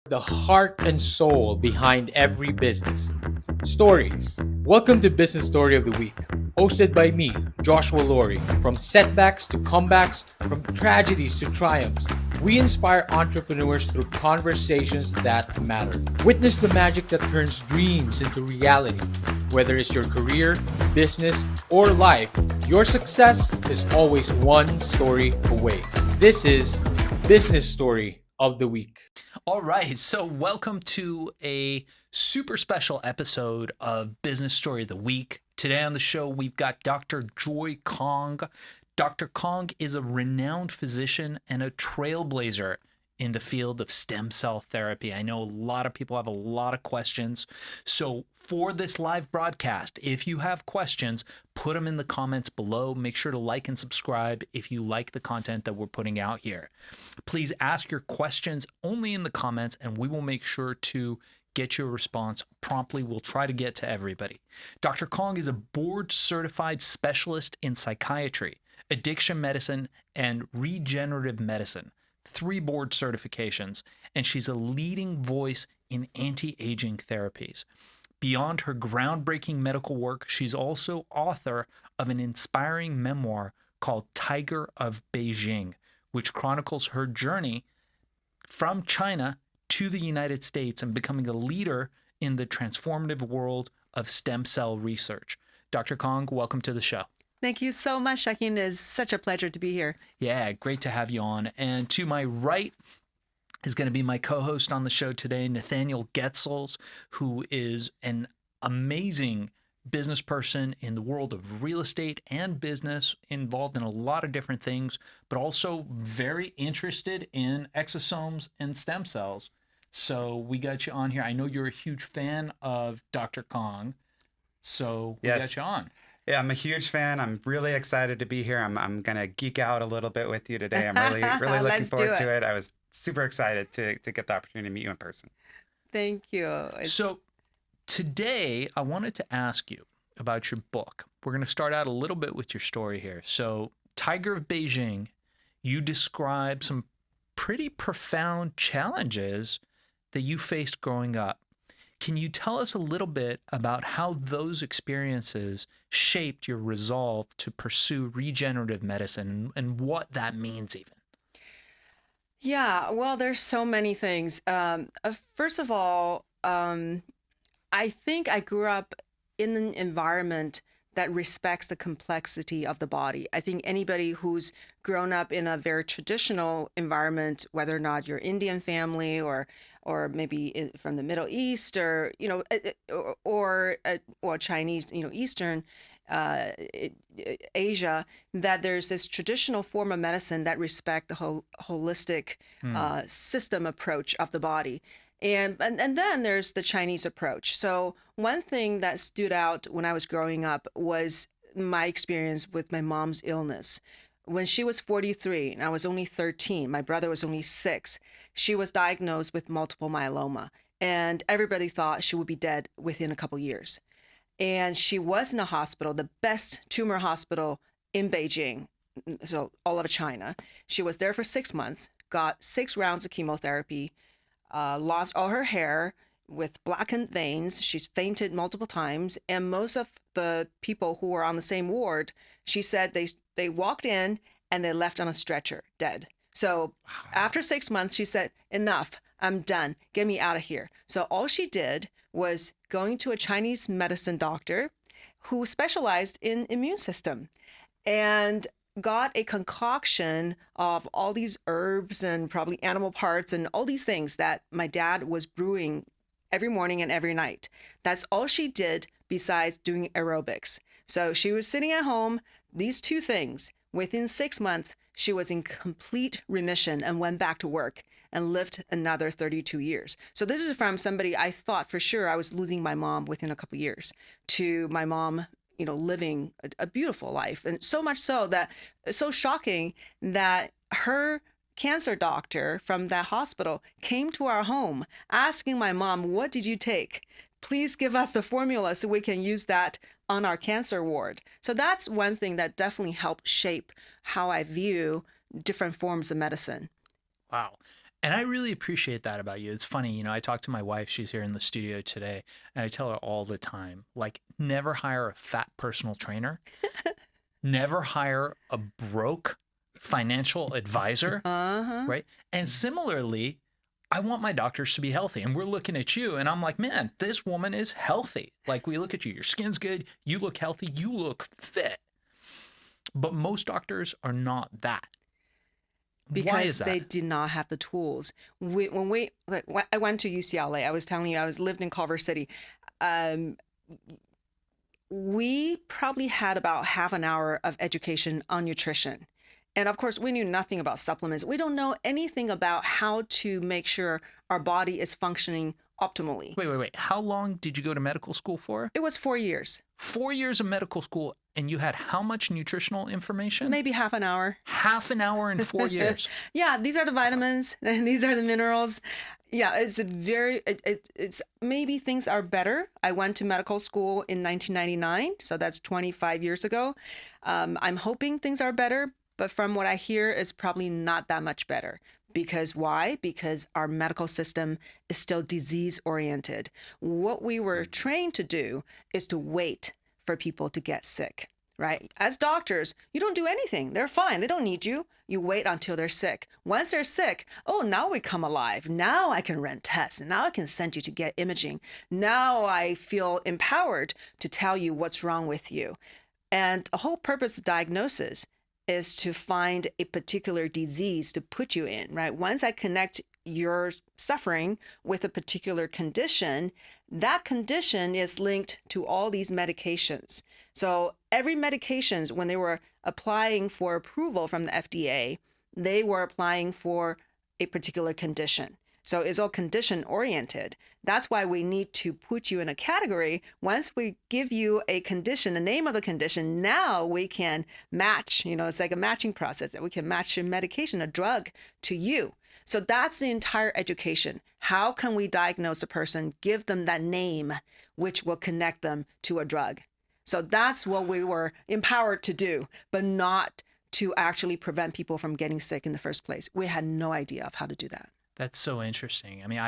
the heart and soul behind every business. Stories. Welcome to Business Story of the Week, hosted by me, Joshua Laurie. From setbacks to comebacks, from tragedies to triumphs, we inspire entrepreneurs through conversations that matter. Witness the magic that turns dreams into reality. Whether it's your career, business, or life, your success is always one story away. This is Business Story of the Week. All right, so welcome to a super special episode of Business Story of the Week. Today on the show, we've got Dr. Joy Kong. Dr. Kong is a renowned physician and a trailblazer in the field of stem cell therapy. I know a lot of people have a lot of questions. So for this live broadcast, if you have questions, put them in the comments below. Make sure to like and subscribe if you like the content that we're putting out here. Please ask your questions only in the comments, and we will make sure to get your response promptly. We'll try to get to everybody. Dr. Kong is a board-certified specialist in psychiatry, addiction medicine, and regenerative medicine. 3 board certifications, and she's a leading voice in anti-aging therapies. Beyond her groundbreaking medical work, she's also author of an inspiring memoir called Tiger of Beijing, which chronicles her journey from China to the United States and becoming a leader in the transformative world of stem cell research. Dr. Kong, welcome to the show. Thank you so much, Shakin. It is such a pleasure to be here. Yeah, great to have you on. And to my right is going to be my co-host on the show today, Nathaniel Getzels, who is an amazing business person in the world of real estate and business, involved in a lot of different things, but also very interested in exosomes and stem cells. So we got you on here. I know you're a huge fan of Dr. Kong, so we got you on. Yeah, I'm a huge fan. I'm really excited to be here. I'm gonna geek out a little bit with you today. I'm really looking forward to it. I was super excited to get the opportunity to meet you in person. Thank you. So today I wanted to ask you about your book. We're going to start out a little bit with your story here. So Tiger of Beijing, you describe some pretty profound challenges that you faced growing up. Can you tell us a little bit about how those experiences shaped your resolve to pursue regenerative medicine and what that means even? Yeah, well, there's so many things. First of all, I think I grew up in an environment that respects the complexity of the body. I think anybody who's grown up in a very traditional environment, whether or not you're Indian family or maybe from the Middle East or or Chinese, Eastern Asia, that there's this traditional form of medicine that respect the holistic system approach of the body. And then there's the Chinese approach. So one thing that stood out when I was growing up was my experience with my mom's illness. When she was 43 and I was only 13, my brother was only 6, she was diagnosed with multiple myeloma. And everybody thought she would be dead within a couple years. And she was in a hospital, the best tumor hospital in Beijing, so all of China. She was there for 6 months, got 6 rounds of chemotherapy, lost all her hair with blackened veins. She's fainted multiple times. And most of the people who were on the same ward, she said they walked in and they left on a stretcher, dead. So after 6 months, she said, enough, I'm done. Get me out of here. So all she did was going to a Chinese medicine doctor who specialized in immune system and got a concoction of all these herbs and probably animal parts and all these things that my dad was brewing every morning and every night. That's all she did besides doing aerobics. So she was sitting at home, these 2 things. Within 6 months, she was in complete remission and went back to work and lived another 32 years. So this is from somebody I thought for sure I was losing my mom within a couple years to my mom, living a beautiful life. And so much so that it's so shocking that her cancer doctor from that hospital came to our home asking my mom, what did you take? Please give us the formula so we can use that on our cancer ward. So that's one thing that definitely helped shape how I view different forms of medicine. Wow. And I really appreciate that about you. It's funny, you know, I talk to my wife, she's here in the studio today, and I tell her all the time, like, never hire a fat personal trainer, never hire a broke financial advisor, Uh-huh. right? And similarly, I want my doctors to be healthy. And we're looking at you, and I'm like, man, this woman is healthy. Like, we look at you, your skin's good, you look healthy, you look fit. But most doctors are not that. Why is Because that? they did not have the tools. I went to UCLA. I was telling you, I lived in Culver City. Um, we probably had about half an hour of education on nutrition. And of course, we knew nothing about supplements. We don't know anything about how to make sure our body is functioning optimally. Wait. How long did you go to medical school for? It was 4 years, 4 years of medical school, and you had how much nutritional information? maybe half an hour. Half an hour in 4 years. Yeah, these are the vitamins and these are the minerals. Yeah, it's maybe things are better. I went to medical school in 1999, so that's 25 years ago. I'm hoping things are better, but from what I hear, it's probably not that much better. Because why? Because our medical system is still disease oriented. What we were trained to do is to wait for people to get sick, right? As doctors, you don't do anything. They're fine. They don't need you. You wait until they're sick. Once they're sick, oh, now we come alive. Now I can run tests. Now I can send you to get imaging. Now I feel empowered to tell you what's wrong with you. And the whole purpose of diagnosis is to find a particular disease to put you in, right? Once I connect your suffering with a particular condition, that condition is linked to all these medications. So every medications, when they were applying for approval from the FDA, they were applying for a particular condition. So it's all condition oriented. That's why we need to put you in a category. Once we give you a condition, the name of the condition, now we can match, it's like a matching process that we can match your medication, a drug to you. So that's the entire education. How can we diagnose a person, give them that name, which will connect them to a drug? So that's what we were empowered to do, but not to actually prevent people from getting sick in the first place. We had no idea of how to do that. That's so interesting. I mean,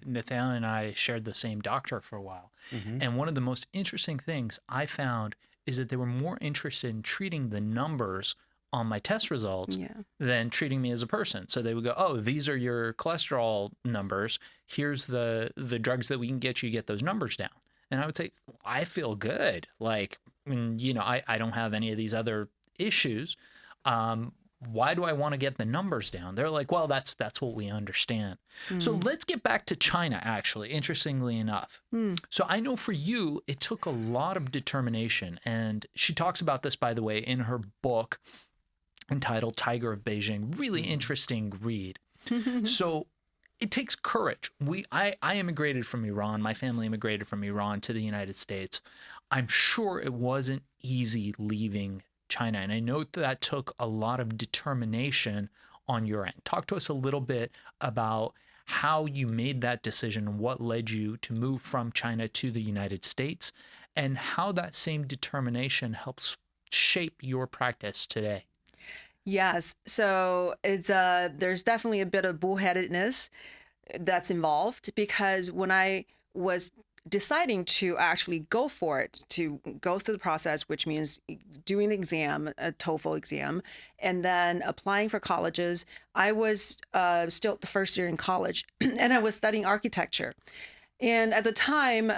Nathaniel and I shared the same doctor for a while. Mm-hmm. And one of the most interesting things I found is that they were more interested in treating the numbers on my test results than treating me as a person. So they would go, oh, these are your cholesterol numbers. Here's the drugs that we can get you to get those numbers down. And I would say, I feel good. Like, I don't have any of these other issues. Why do I want to get the numbers down? They're like, well, that's what we understand. So let's get back to China, actually, interestingly enough. So I know for you, it took a lot of determination. And she talks about this, by the way, in her book entitled Tiger of Beijing. Really interesting read. So it takes courage. I immigrated from Iran. My family immigrated from Iran to the United States. I'm sure it wasn't easy leaving China. And I know that took a lot of determination on your end. Talk to us a little bit about how you made that decision and what led you to move from China to the United States and how that same determination helps shape your practice today. Yes. So there's definitely a bit of bullheadedness that's involved, because when I was deciding to actually go for it, to go through the process, which means doing the exam, a TOEFL exam, and then applying for colleges, I was still the first year in college and I was studying architecture. And at the time,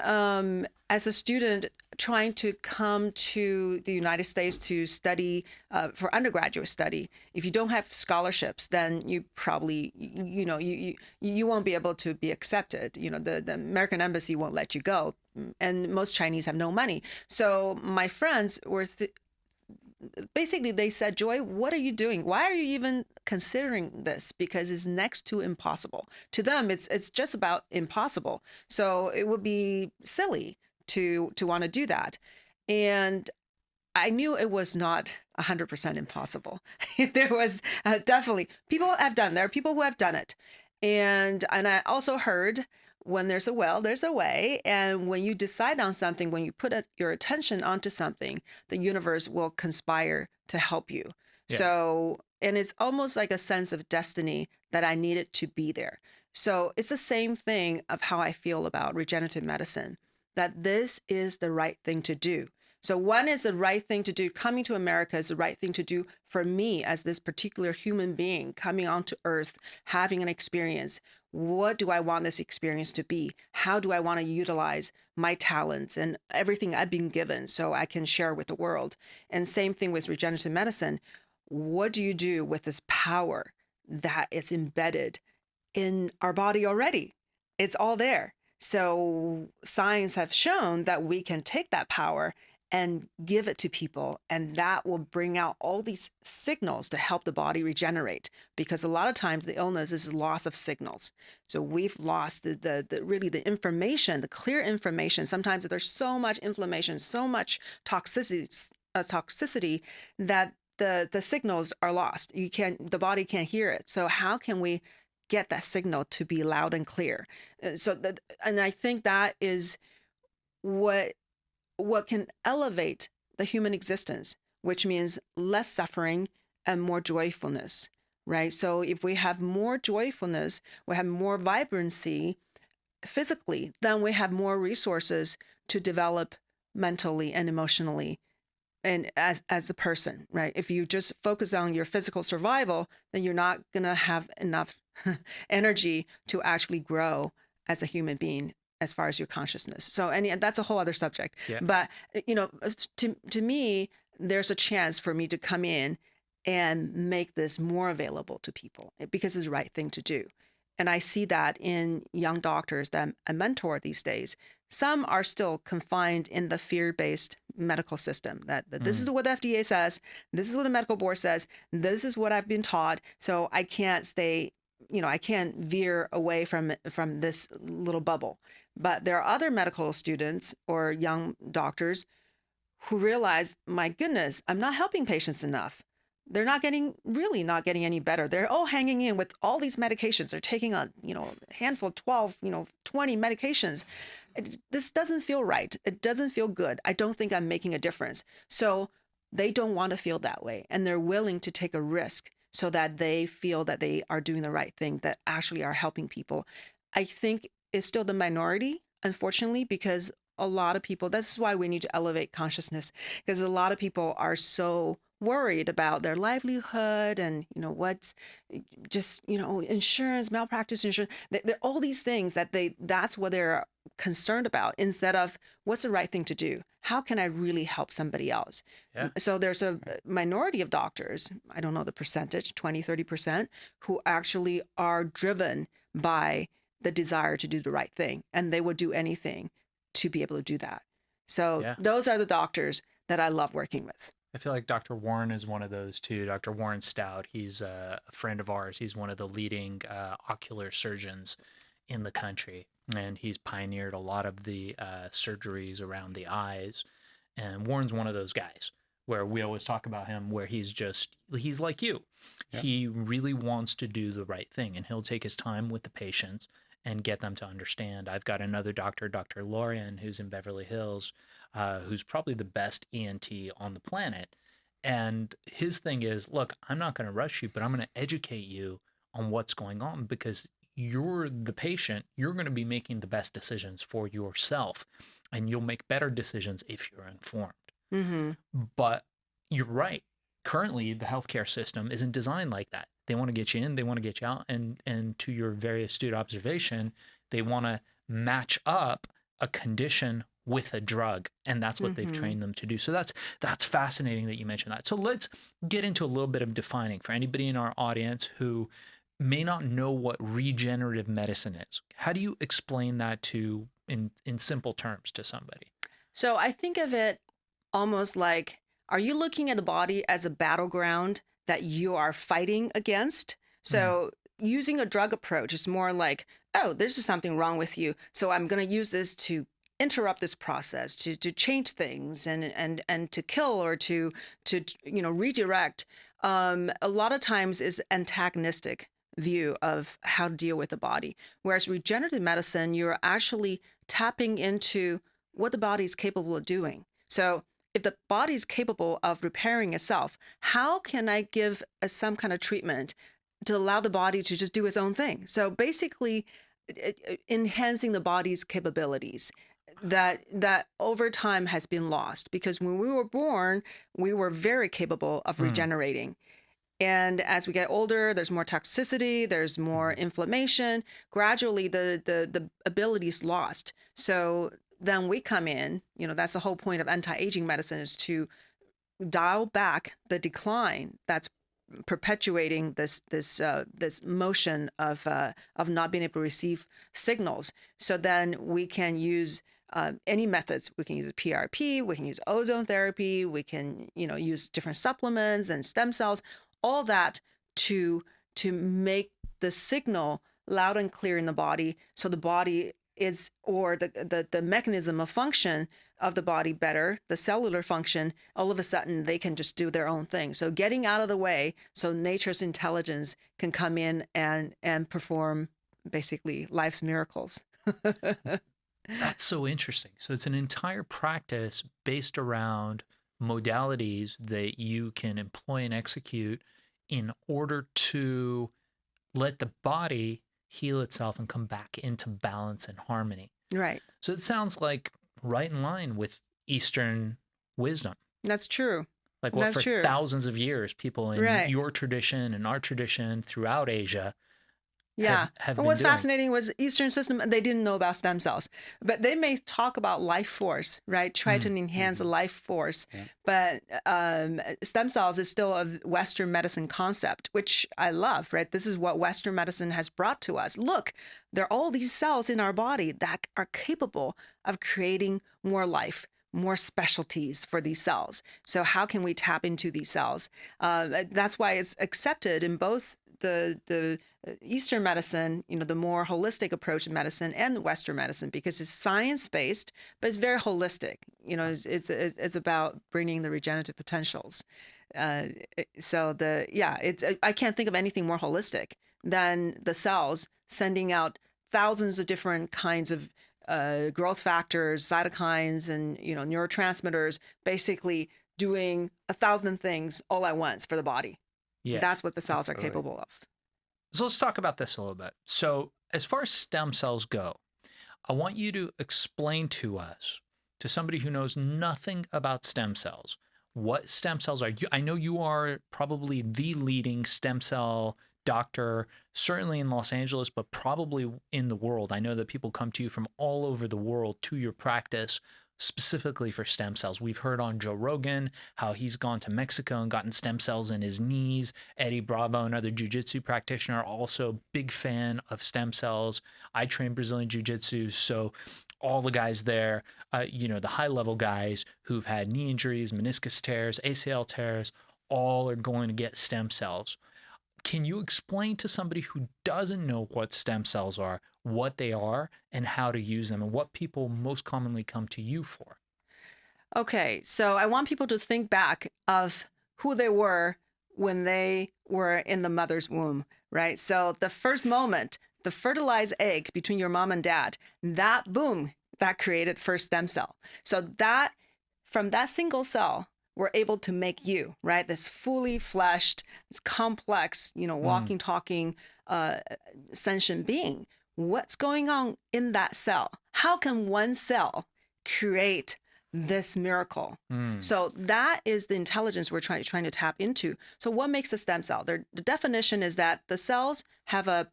as a student trying to come to the United States to study for undergraduate study, if you don't have scholarships, then you probably, you won't be able to be accepted. The American embassy won't let you go. And most Chinese have no money. So my friends were basically, they said, Joy, what are you doing? Why are you even considering this? Because it's next to impossible. To them, it's just about impossible. So it would be silly to want to do that. And I knew it was not 100% impossible. There was definitely people have done. There are people who have done it. And I also heard, when there's a will, there's a way. And when you decide on something, when you put your attention onto something, the universe will conspire to help you. Yeah. So and it's almost like a sense of destiny that I needed to be there. So it's the same thing of how I feel about regenerative medicine, that this is the right thing to do. So one is the right thing to do. Coming to America is the right thing to do for me as this particular human being coming onto Earth, having an experience. What do I want this experience to be? How do I want to utilize my talents and everything I've been given so I can share with the world? And same thing with regenerative medicine. What do you do with this power that is embedded in our body already? It's all there. So science have shown that we can take that power and give it to people, and that will bring out all these signals to help the body regenerate, because a lot of times the illness is loss of signals. So we've lost the really the information, the clear information. Sometimes there's so much inflammation, so much toxicity that the signals are lost. The body can't hear it. So how can we get that signal to be loud and clear? And I think that is what can elevate the human existence, which means less suffering and more joyfulness, right? So if we have more joyfulness, we have more vibrancy physically, then we have more resources to develop mentally and emotionally and as a person, right? If you just focus on your physical survival, then you're not going to have enough energy to actually grow as a human being as far as your consciousness. So, and that's a whole other subject. Yeah. But, to me, there's a chance for me to come in and make this more available to people because it's the right thing to do. And I see that in young doctors that I mentor these days. Some are still confined in the fear-based medical system that this is what the FDA says, this is what the medical board says, this is what I've been taught. So I can't stay, I can't veer away from this little bubble. But there are other medical students or young doctors who realize, my goodness, I'm not helping patients enough. They're really not getting any better. They're all hanging in with all these medications. They're taking a handful, 12, 20 medications. This doesn't feel right. It doesn't feel good. I don't think I'm making a difference. So they don't want to feel that way. And they're willing to take a risk so that they feel that they are doing the right thing, that actually are helping people. I think it's still the minority, unfortunately, because a lot of people, this is why we need to elevate consciousness, because a lot of people are so worried about their livelihood and, what's just, insurance, malpractice insurance, they're all these things that's what they're concerned about, instead of what's the right thing to do? How can I really help somebody else? Yeah. So there's a minority of doctors, I don't know the percentage, 20, 30%, who actually are driven by the desire to do the right thing. And they would do anything to be able to do that. So those are the doctors that I love working with. I feel like Dr. Warren is one of those too. Dr. Warren Stout, he's a friend of ours. He's one of the leading ocular surgeons in the country, and he's pioneered a lot of the surgeries around the eyes. And Warren's one of those guys where we always talk about him, where he's like you. Yep. He really wants to do the right thing, and he'll take his time with the patients and get them to understand. I've got another doctor, Dr. Lorian, who's in Beverly Hills, who's probably the best ENT on the planet. And his thing is, look, I'm not going to rush you, but I'm going to educate you on what's going on, because you're the patient. You're going to be making the best decisions for yourself, and you'll make better decisions if you're informed. Mm-hmm. But you're right. Currently, the healthcare system isn't designed like that. They want to get you in, they want to get you out, and to your very astute observation, they want to match up a condition with a drug, and that's what they've trained them to do. So that's fascinating that you mentioned that. So let's get into a little bit of defining for anybody in our audience who may not know what regenerative medicine is. How do you explain that in simple terms to somebody? So I think of it almost like, are you looking at the body as a battleground that you are fighting against? So using a drug approach is more like, oh, there's something wrong with you, so I'm going to use this to interrupt this process, to change things and to kill or to redirect. A lot of times is antagonistic view of how to deal with the body. Whereas regenerative medicine, you're actually tapping into what the body is capable of doing. So if the body is capable of repairing itself, how can I give some kind of treatment to allow the body to just do its own thing? So basically, enhancing the body's capabilities that over time has been lost, because when we were born, we were very capable of regenerating. And as we get older, there's more toxicity, there's more inflammation. Gradually, the ability is lost. So then we come in, that's the whole point of anti-aging medicine, is to dial back the decline that's perpetuating this motion of not being able to receive signals. So then we can use any methods. We can use PRP, we can use ozone therapy, we can use different supplements and stem cells, all that to make the signal loud and clear in the body, so the body is, or the mechanism of function of the body better, the cellular function, all of a sudden they can just do their own thing. So getting out of the way so nature's intelligence can come in and perform basically life's miracles. That's so interesting. So it's an entire practice based around modalities that you can employ and execute in order to let the body heal itself and come back into balance and harmony. Right. So it sounds like right in line with Eastern wisdom. That's true. Like what, for true. thousands of years, people in your tradition and our tradition throughout Asia have been what's doing. Fascinating was Eastern system, they didn't know about stem cells, but they may talk about life force, right? Try to enhance the life force. But stem cells is still a Western medicine concept, which I love, right? This is what Western medicine has brought to us. Look, there are all these cells in our body that are capable of creating more life, more specialties for these cells. So how can we tap into these cells? That's why it's accepted in both the Eastern medicine, the more holistic approach in medicine, and the Western medicine, because it's science-based, but it's very holistic. It's about bringing the regenerative potentials. I can't think of anything more holistic than the cells sending out thousands of different kinds of growth factors, cytokines, and neurotransmitters, basically doing 1,000 things all at once for the body. Yeah, that's what the cells are capable of. So let's talk about this a little bit. So as far as stem cells go, I want you to explain to us, to somebody who knows nothing about stem cells, what stem cells are. I know you are probably the leading stem cell doctor, certainly in Los Angeles, but probably in the world. I know that people come to you from all over the world to your practice specifically for stem cells. We've heard on Joe Rogan how he's gone to Mexico and gotten stem cells in his knees. Eddie Bravo, another jiu-jitsu practitioner, also big fan of stem cells. I train Brazilian jiu-jitsu, so all the guys there, the high-level guys who've had knee injuries, meniscus tears, ACL tears, all are going to get stem cells. Can you explain to somebody who doesn't know what stem cells are, what they are, and how to use them, and what people most commonly come to you for? Okay, so I want people to think back of who they were when they were in the mother's womb, right? So the first moment, the fertilized egg between your mom and dad, that boom, that created first stem cell. So that, from that single cell, we're able to make you, right? This fully fleshed, this complex, walking, talking, sentient being. What's going on in that cell? How can one cell create this miracle? So that is the intelligence we're trying to tap into. So what makes a stem cell? The definition is that the cells have a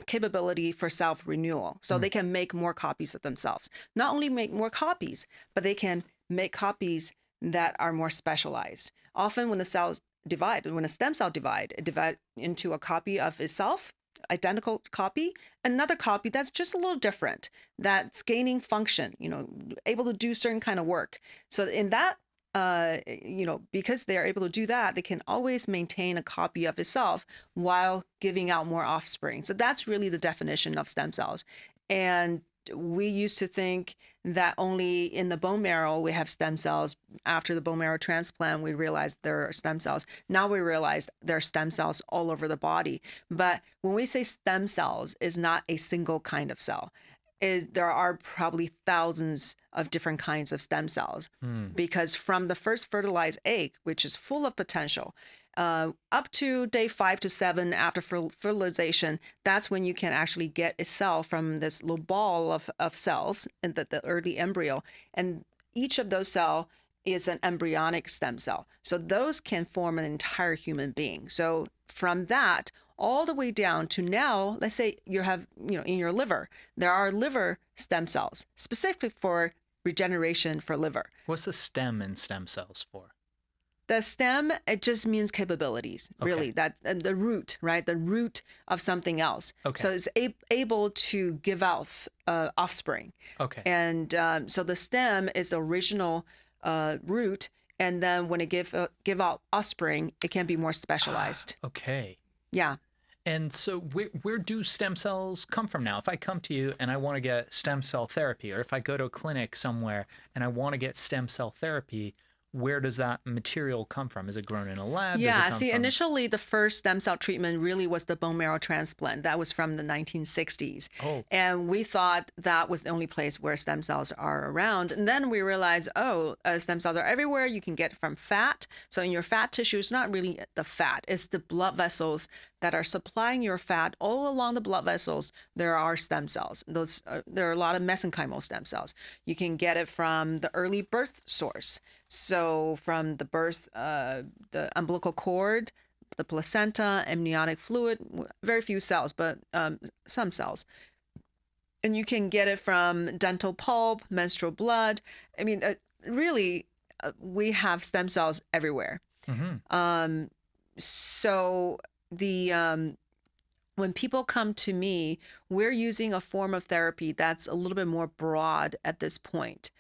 capability for self-renewal. So they can make more copies of themselves. Not only make more copies, but they can make copies that are more specialized. Often when the cells divide, when a stem cell it divides into a copy of itself, identical copy, another copy that's just a little different, that's gaining function, able to do certain kind of work. So in that, because they're able to do that, they can always maintain a copy of itself while giving out more offspring. So that's really the definition of stem cells. And we used to think that only in the bone marrow we have stem cells. After the bone marrow transplant, we realized there are stem cells. Now we realize there are stem cells all over the body. But when we say stem cells, it's not a single kind of cell. is there are probably thousands of different kinds of stem cells, because from the first fertilized egg, which is full of potential, up to day 5 to 7 after fertilization, that's when you can actually get a cell from this little ball of cells in the early embryo. And each of those cells is an embryonic stem cell. So those can form an entire human being. So from that, all the way down to now, let's say you have, in your liver, there are liver stem cells specific for regeneration for liver. What's the stem in stem cells for? The stem, it just means capabilities, really. That the root, right? The root of something else. Okay. So it's able to give out offspring. Okay. And so the stem is the original root, and then when it give out offspring, it can be more specialized. Okay. Yeah. And so where do stem cells come from now? If I come to you and I want to get stem cell therapy, or if I go to a clinic somewhere and I want to get stem cell therapy, where does that material come from? Is it grown in a lab? Yeah, initially the first stem cell treatment really was the bone marrow transplant. That was from the 1960s. Oh. And we thought that was the only place where stem cells are around. And then we realized, stem cells are everywhere. You can get it from fat. So in your fat tissue, it's not really the fat, it's the blood vessels that are supplying your fat. All along the blood vessels, there are stem cells. There are a lot of mesenchymal stem cells. You can get it from the early birth source. So from the birth, the umbilical cord, the placenta, amniotic fluid, very few cells, but some cells. And you can get it from dental pulp, menstrual blood. I mean, really, we have stem cells everywhere. Mm-hmm. So when people come to me, we're using a form of therapy that's a little bit more broad at this point.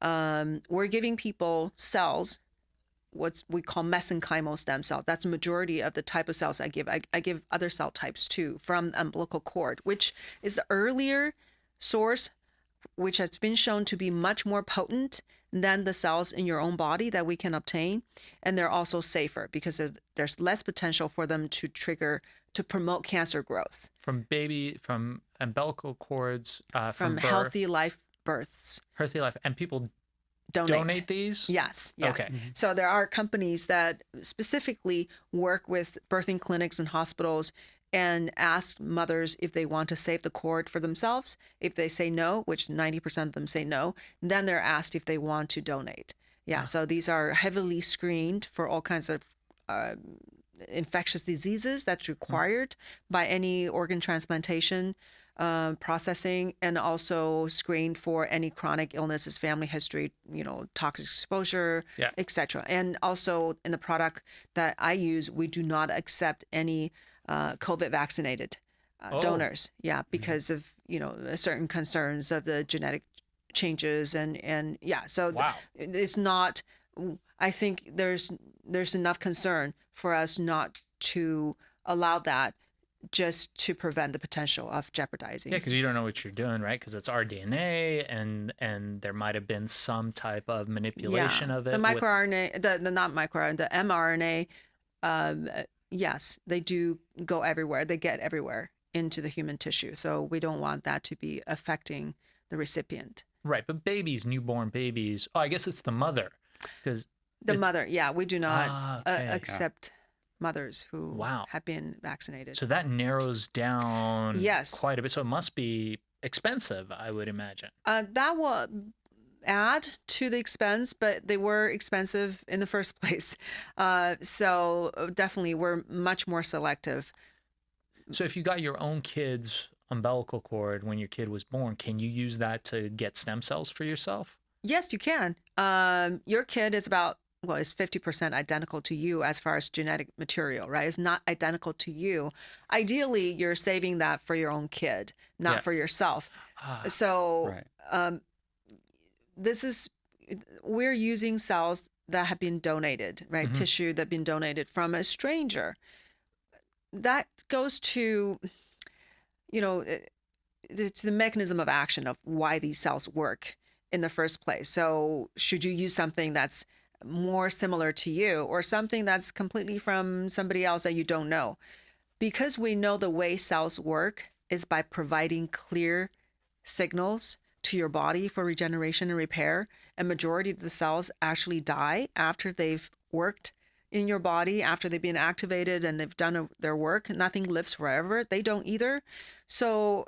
We're giving people cells, what we call mesenchymal stem cell. That's the majority of the type of cells I give. I give other cell types too, from the umbilical cord, which is the earlier source, which has been shown to be much more potent than the cells in your own body that we can obtain. And they're also safer because there's less potential for them to promote cancer growth. From umbilical cords, from birth, healthy life births. Healthy life. And people donate these? Yes. Okay. So there are companies that specifically work with birthing clinics and hospitals and ask mothers if they want to save the cord for themselves. If they say no, which 90% of them say no, then they're asked if they want to donate. Yeah. So these are heavily screened for all kinds of infectious diseases that's required by any organ transplantation processing, and also screened for any chronic illnesses, family history, toxic exposure, etc. And also in the product that I use, we do not accept any COVID vaccinated donors. Yeah, because of certain concerns of the genetic changes and yeah. So it's not. I think there's enough concern for us not to allow that, just to prevent the potential of jeopardizing. Yeah, because you don't know what you're doing, right? Because it's our DNA, and there might have been some type of manipulation of it. The microRNA, the mRNA, yes, they do go everywhere. They get everywhere into the human tissue. So we don't want that to be affecting the recipient. Right, but newborn babies. Oh, I guess it's the mother, because the mother. Yeah, we do not accept mothers who have been vaccinated. So that narrows down yes. quite a bit. So it must be expensive, I would imagine. That will add to the expense, but they were expensive in the first place. So definitely we're much more selective. So if you got your own kid's umbilical cord when your kid was born, can you use that to get stem cells for yourself? Yes, you can. Your kid is is 50% identical to you as far as genetic material, right? It's not identical to you. Ideally, you're saving that for your own kid, not for yourself. So we're using cells that have been donated, right? Mm-hmm. Tissue that have been donated from a stranger. That goes to, to the mechanism of action of why these cells work in the first place. So should you use something that's more similar to you or something that's completely from somebody else that you don't know? Because we know the way cells work is by providing clear signals to your body for regeneration and repair, and majority of the cells actually die after they've worked in your body, after they've been activated and they've done their work. Nothing lives forever. They don't either. So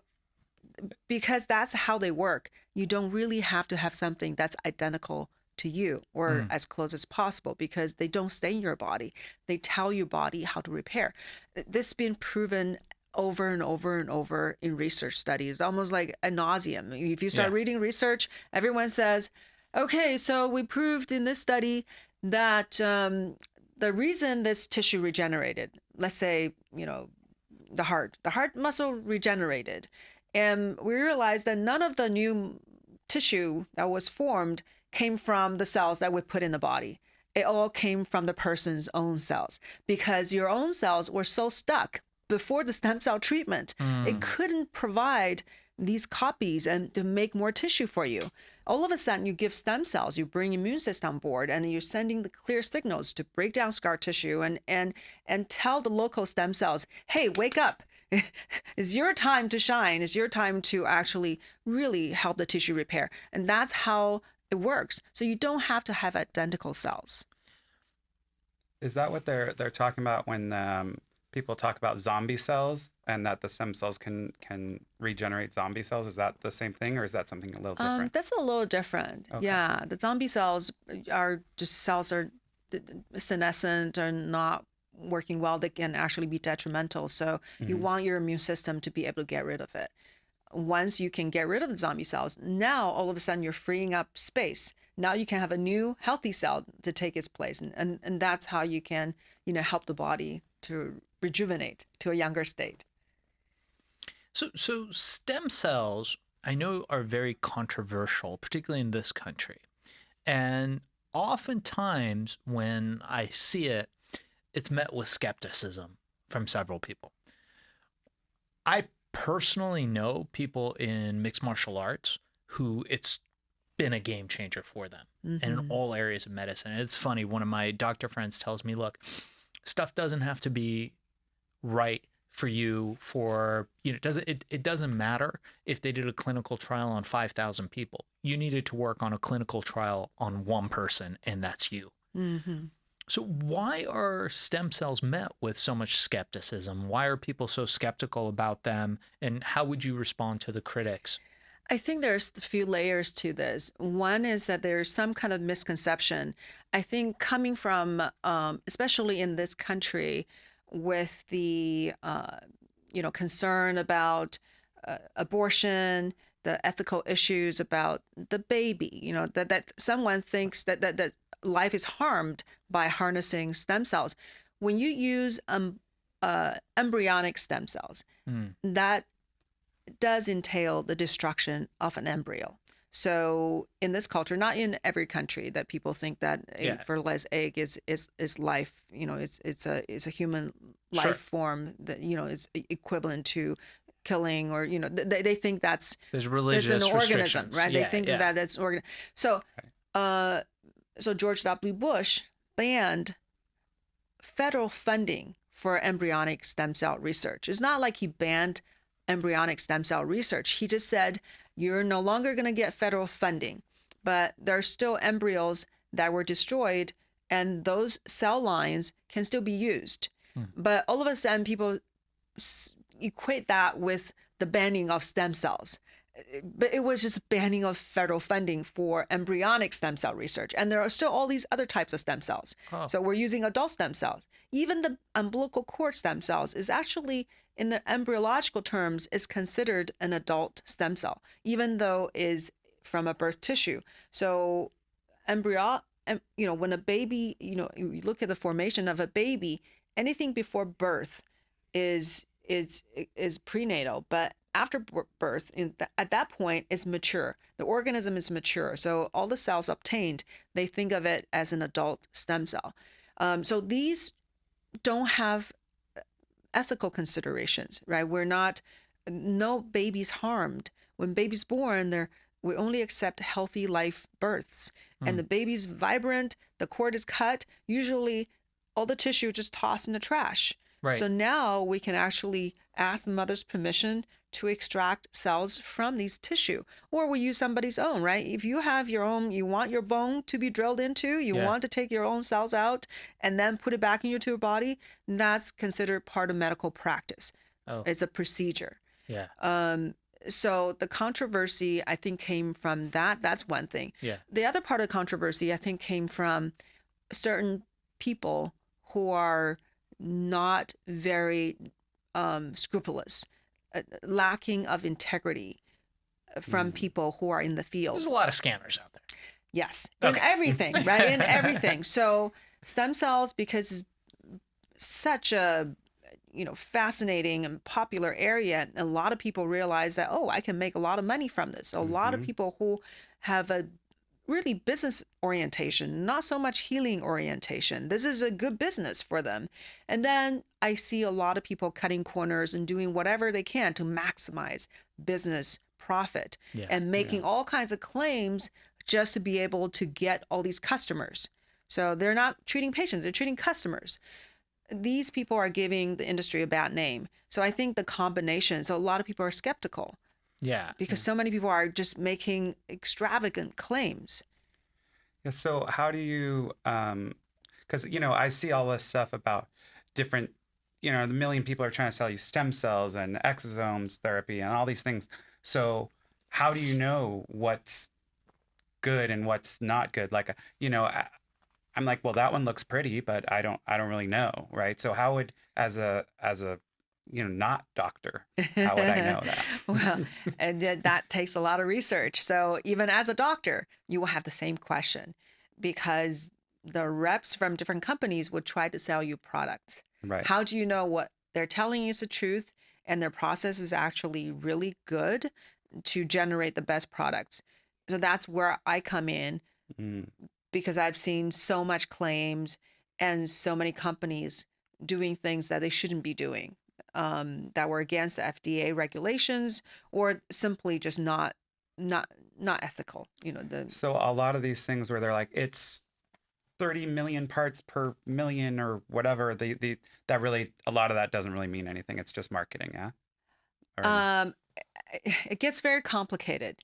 because that's how they work, you don't really have to have something that's identical to you or as close as possible, because they don't stay in your body. They tell your body how to repair. This has been proven over and over and over in research studies, almost like ad nauseum. If you start reading research, everyone says, okay, so we proved in this study that the reason this tissue regenerated, let's say, the heart muscle regenerated, and we realized that none of the new tissue that was formed came from the cells that we put in the body. It all came from the person's own cells, because your own cells were so stuck before the stem cell treatment. It couldn't provide these copies and to make more tissue for you. All of a sudden, you give stem cells, you bring immune system on board, and you're sending the clear signals to break down scar tissue and tell the local stem cells, hey, wake up. It's your time to shine. It's your time to actually really help the tissue repair. And that's how it works. So you don't have to have identical cells. Is that what they're talking about when people talk about zombie cells, and that the stem cells can regenerate zombie cells? Is that the same thing, or is that something a little different? That's a little different. Okay. Yeah, the zombie cells are senescent or not working well. They can actually be detrimental. So you want your immune system to be able to get rid of it. Once you can get rid of the zombie cells, now all of a sudden you're freeing up space. Now you can have a new healthy cell to take its place. And that's how you can, help the body to rejuvenate to a younger state. So stem cells, I know, are very controversial, particularly in this country. And oftentimes when I see it, it's met with skepticism from several people. I personally know people in mixed martial arts who it's been a game changer for them in all areas of medicine. And it's funny, one of my doctor friends tells me, look, stuff doesn't have to be right for you for, it doesn't matter if they did a clinical trial on 5,000 people. You needed to work on a clinical trial on one person, and that's you. So why are stem cells met with so much skepticism? Why are people so skeptical about them? And how would you respond to the critics? I think there's a few layers to this. One is that there's some kind of misconception, I think, coming from, especially in this country, with the, concern about abortion, the ethical issues about the baby, that someone thinks that life is harmed by harnessing stem cells. When you use embryonic stem cells, that does entail the destruction of an embryo. So in this culture, not in every country, that people think that a fertilized egg is life. It's a human life form that is equivalent to killing, or they think that's there's religious it's an organism, restrictions. right? They think that it's organ. So so George W. Bush banned federal funding for embryonic stem cell research. It's not like he banned embryonic stem cell research. He just said, you're no longer going to get federal funding, but there are still embryos that were destroyed, and those cell lines can still be used. But all of a sudden, people equate that with the banning of stem cells. But it was just banning of federal funding for embryonic stem cell research. And there are still all these other types of stem cells. So we're using adult stem cells. Even the umbilical cord stem cells is actually, in the embryological terms, is considered an adult stem cell, even though is from a birth tissue. So when a baby, you look at the formation of a baby, anything before birth is prenatal, but after birth, at that point, is mature. The organism is mature. So all the cells obtained, they think of it as an adult stem cell. So these don't have ethical considerations, right? No baby's harmed. When baby's born, we only accept healthy life births. And the baby's vibrant, the cord is cut, usually all the tissue just tossed in the trash. Right. So now we can actually ask the mother's permission to extract cells from these tissue, or we use somebody's own, right? If you have your own, you want your bone to be drilled into, you Yeah. want to take your own cells out and then put it back into your body, that's considered part of medical practice. Oh, It's a procedure. yeah. So the controversy, I think, came from that. That's one thing. Yeah. The other part of the controversy, I think, came from certain people who are not very scrupulous, lacking of integrity from people who are in the field. There's a lot of scammers out there. Yes, in Okay. everything, right? In everything. So stem cells, because it's such a fascinating and popular area, a lot of people realize that, oh, I can make a lot of money from this. A lot of people who have a really business orientation, not so much healing orientation, this is a good business for them. And then I see a lot of people cutting corners and doing whatever they can to maximize business profit Yeah. and making all kinds of claims just to be able to get all these customers. So they're not treating patients, they're treating customers. These people are giving the industry a bad name. So I think the combination, so a lot of people are skeptical Yeah. because so many people are just making extravagant claims. Yeah. So how do you, because, I see all this stuff about different, the million people are trying to sell you stem cells and exosomes therapy and all these things. So how do you know what's good and what's not good? Like, I'm like, well, that one looks pretty, but I don't really know, right? So how would, as a not doctor, how would I know that? Well, and that takes a lot of research. So even as a doctor, you will have the same question because the reps from different companies would try to sell you products. Right. How do you know what they're telling you is the truth and their process is actually really good to generate the best products? So that's where I come in. Because I've seen so much claims and so many companies doing things that they shouldn't be doing, that were against the FDA regulations or simply just not ethical. So a lot of these things where they're like, it's 30 million parts per million or whatever, that really, a lot of that doesn't really mean anything. It's just marketing, yeah? Or, it gets very complicated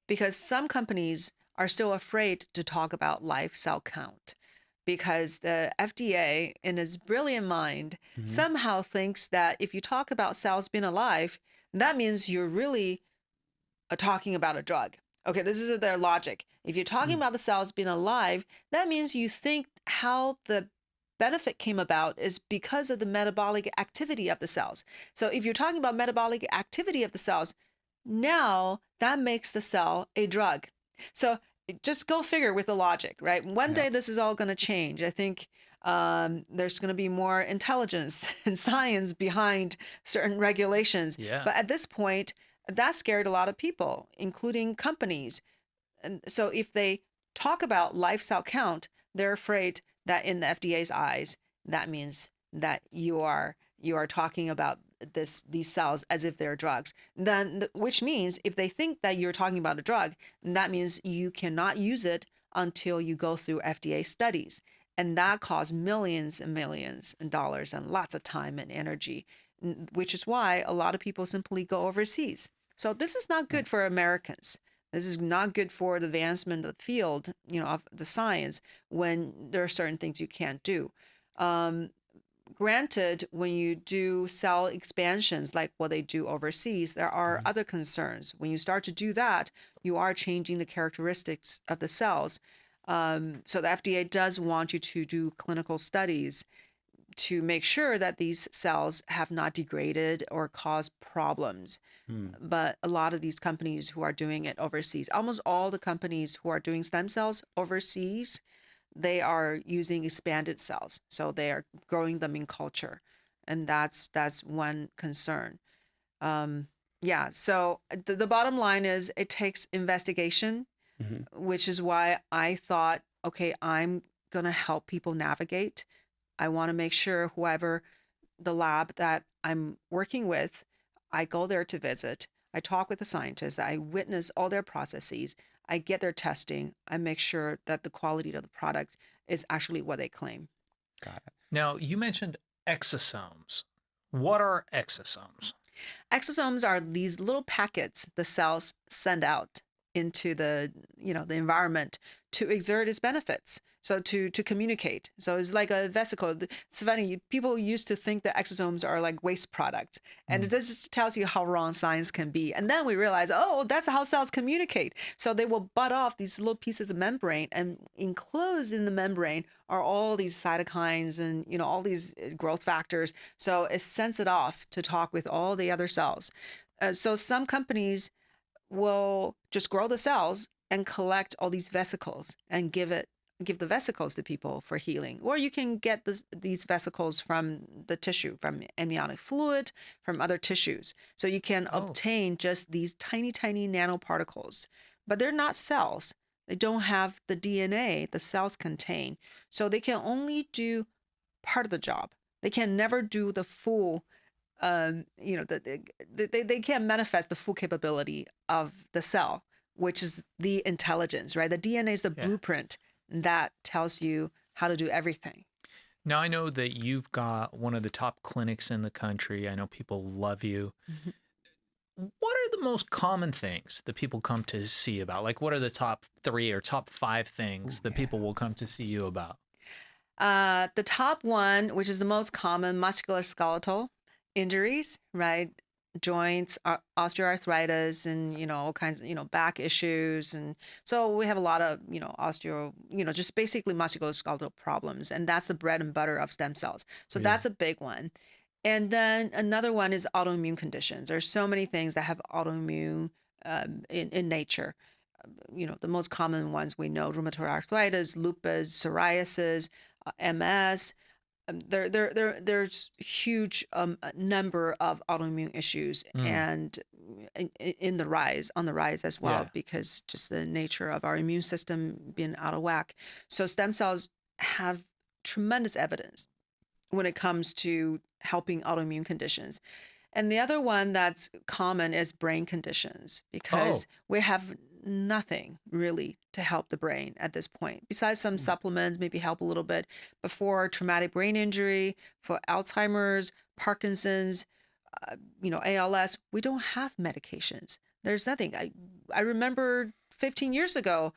because some companies are still afraid to talk about live cell count because the FDA, in its brilliant mind, somehow thinks that if you talk about cells being alive, that means you're really talking about a drug. Okay, this is their logic. If you're talking about the cells being alive, that means you think how the benefit came about is because of the metabolic activity of the cells. So if you're talking about metabolic activity of the cells, now that makes the cell a drug. So just go figure with the logic, right? One day this is all going to change. I think there's going to be more intelligence and science behind certain regulations. Yeah. But at this point, that scared a lot of people, including companies. And so if they talk about live cell count, they're afraid that in the FDA's eyes, that means that you are talking about these cells as if they're drugs. Then, which means if they think that you're talking about a drug, that means you cannot use it until you go through FDA studies, and that costs millions and millions of dollars and lots of time and energy, which is why a lot of people simply go overseas. So this is not good for Americans. This is not good for the advancement of the field, of the science, when there are certain things you can't do. Granted, when you do cell expansions like what they do overseas, there are other concerns. When you start to do that, you are changing the characteristics of the cells. So the FDA does want you to do clinical studies to make sure that these cells have not degraded or caused problems. But a lot of these companies who are doing it overseas, almost all the companies who are doing stem cells overseas, they are using expanded cells. So they are growing them in culture. And that's one concern. So the bottom line is it takes investigation, which is why I thought, okay, I'm going to help people navigate. I want to make sure whoever the lab that I'm working with, I go there to visit. I talk with the scientists. I witness all their processes. I get their testing. I make sure that the quality of the product is actually what they claim. Got it. Now, you mentioned Exosomes. What are exosomes? Exosomes are these little packets the cells send out into the environment to exert its benefits. So to communicate. So it's like a vesicle. It's funny. People used to think that exosomes are like waste products, and this just tells you how wrong science can be. And then we realize, oh, that's how cells communicate. So they will butt off these little pieces of membrane, and enclosed in the membrane are all these cytokines and all these growth factors. So it sends it off to talk with all the other cells. So some companies will just grow the cells and collect all these vesicles and give the vesicles to people for healing. Or you can get these vesicles from the tissue, from amniotic fluid, from other tissues. So you can obtain just these tiny, tiny nanoparticles, but they're not cells. They don't have the DNA the cells contain. So they can only do part of the job. They can never do the full they can't manifest the full capability of the cell, which is the intelligence, right? The DNA is the blueprint that tells you how to do everything. Now, I know that you've got one of the top clinics in the country. I know people love you. What are the most common things that people come to see about? Like, what are the top 3 or top 5 things that people will come to see you about? The top one, which is the most common, musculoskeletal injuries, right? Joints, osteoarthritis, and all kinds of back issues, and so we have a lot of just basically musculoskeletal problems, and that's the bread and butter of stem cells. So that's a big one. And then another one is autoimmune conditions. There's so many things that have autoimmune in nature. The most common ones we know: rheumatoid arthritis, lupus, psoriasis, MS. There's huge number of autoimmune issues and on the rise as well, because just the nature of our immune system being out of whack. So stem cells have tremendous evidence when it comes to helping autoimmune conditions. And the other one that's common is brain conditions, because we have nothing really to help the brain at this point, besides some supplements, maybe help a little bit. But for traumatic brain injury, for Alzheimer's, Parkinson's, ALS, we don't have medications. There's nothing. I remember 15 years ago,